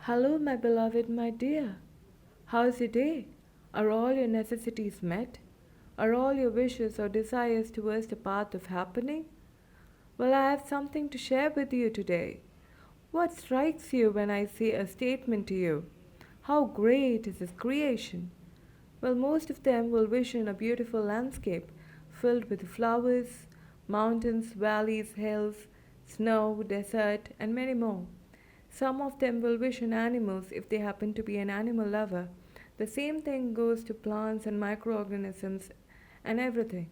Hello, my beloved, my dear. How's your day? Are all your necessities met? Are all your wishes or desires towards the path of happening? Well, I have something to share with you today. What strikes you when I say a statement to you? How great is His creation? Well, most of them will vision a beautiful landscape filled with flowers, mountains, valleys, hills, snow, desert, and many more. Some of them will vision animals if they happen to be an animal lover. The same thing goes to plants and microorganisms and everything.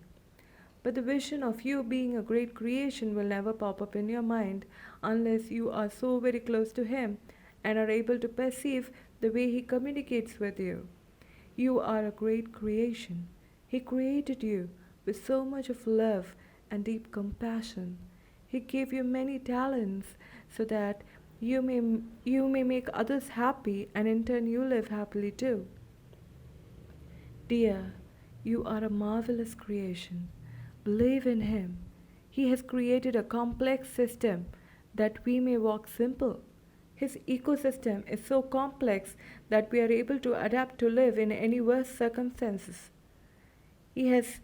But the vision of you being a great creation will never pop up in your mind unless you are so very close to Him and are able to perceive the way He communicates with you. You are a great creation. He created you with so much of love and deep compassion. He gave you many talents so that you may make others happy and in turn you live happily too. Dear, you are a marvelous creation. Believe in Him. He has created a complex system that we may walk simple. His ecosystem is so complex that we are able to adapt to live in any worse circumstances. He has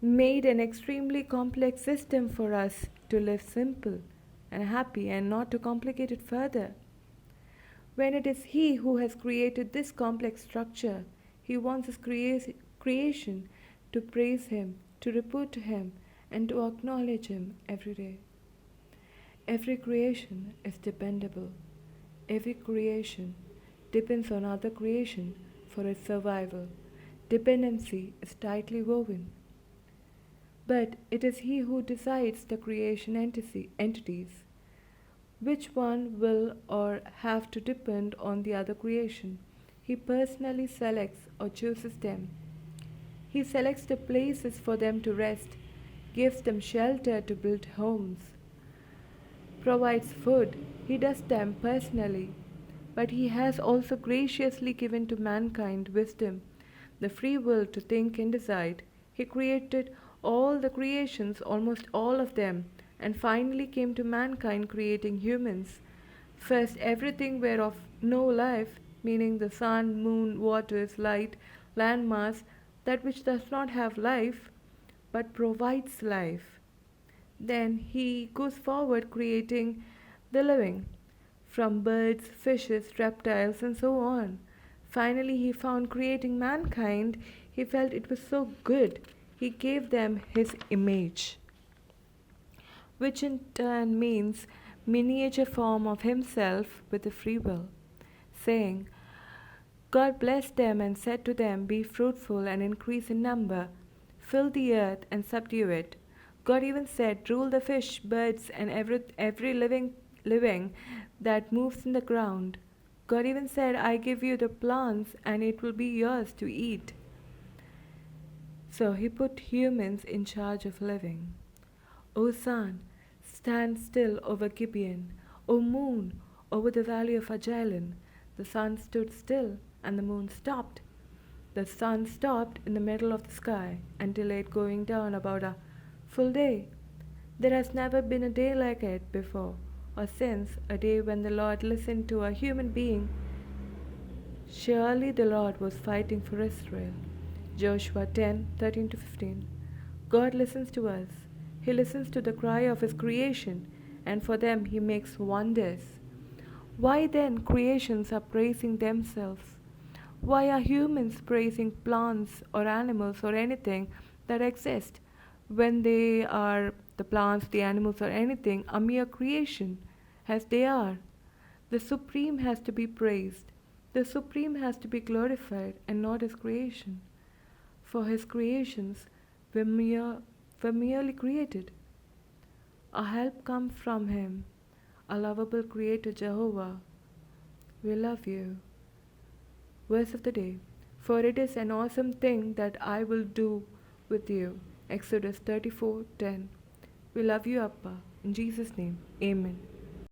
made an extremely complex system for us to live simple and happy and not to complicate it further. When it is He who has created this complex structure, He wants His creation to praise Him, to report to Him, and to acknowledge Him every day. Every creation is dependable. Every creation depends on other creation for its survival. Dependency is tightly woven. But it is He who decides the creation entities. Which one will or have to depend on the other creation? He personally selects or chooses them. He selects the places for them to rest, gives them shelter to build homes, provides food. He does them personally. But He has also graciously given to mankind wisdom, the free will to think and decide. He created all the creations, almost all of them, and finally came to mankind creating humans. First, everything were of no life, meaning the sun, moon, waters, light, land mass, that which does not have life but provides life. Then He goes forward creating the living, from birds, fishes, reptiles, and so on. Finally, He found creating mankind. He felt it was so good. He gave them His image, which in turn means miniature form of Himself with a free will, saying, God blessed them and said to them, be fruitful and increase in number, fill the earth and subdue it. God even said, rule the fish, birds, and every living that moves in the ground. God even said, I give you the plants and it will be yours to eat. So He put humans in charge of living. O sun, stand still over Gibeon. O moon, over the valley of Ajalon. The sun stood still and the moon stopped. The sun stopped in the middle of the sky and delayed going down about a full day. There has never been a day like it before or since, a day when the Lord listened to a human being. Surely the Lord was fighting for Israel. Joshua 10:13-15. God listens to us. He listens to the cry of His creation, and for them He makes wonders. Why then creations are praising themselves? Why are humans praising plants or animals or anything that exists when they are the plants, the animals, or anything a mere creation as they are? The Supreme has to be praised. The Supreme has to be glorified and not His creation. For His creations were merely created. Our help comes from Him, our lovable Creator Jehovah. We love you. Verse of the day. For it is an awesome thing that I will do with you. Exodus 34:10. We love you, Appa. In Jesus' name, Amen.